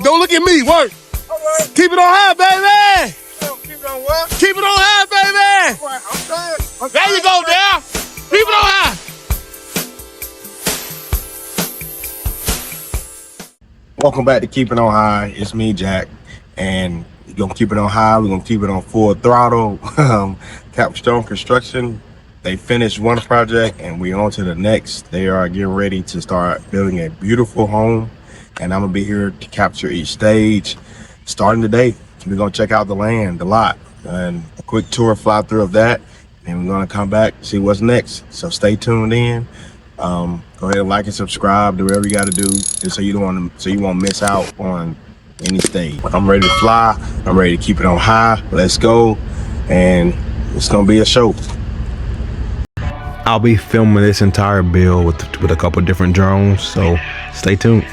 Don't look at me. Work. Right. Keep it on high, baby. Keep it on what? Keep it on high, baby. Right. I'm trying. There you go, Dale. Keep it on high. Welcome back to Keep It On High. It's me, Jack, and we're gonna keep it on high. We're gonna keep it on full throttle. Capstone Construction, they finished one project and we're on to the next. They are getting ready to start building a beautiful home, and I'm gonna be here to capture each stage. Starting today, we're gonna check out the land, the lot, and a quick tour fly through of that, and we're gonna come back, see what's next. So stay tuned in. Go ahead and like and subscribe, do whatever you got to do, just so you won't miss out on any stage. I'm ready to fly. I'm ready to keep it on high. Let's go, and it's gonna be a show. I'll be filming this entire build with a couple different drones, so stay tuned.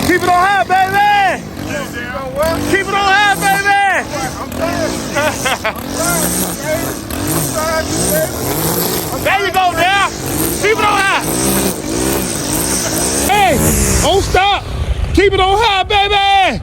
Keep it on high, baby! Keep it on high, baby! There you go, Dale! Keep it on high! Hey, don't stop! Keep it on high, baby!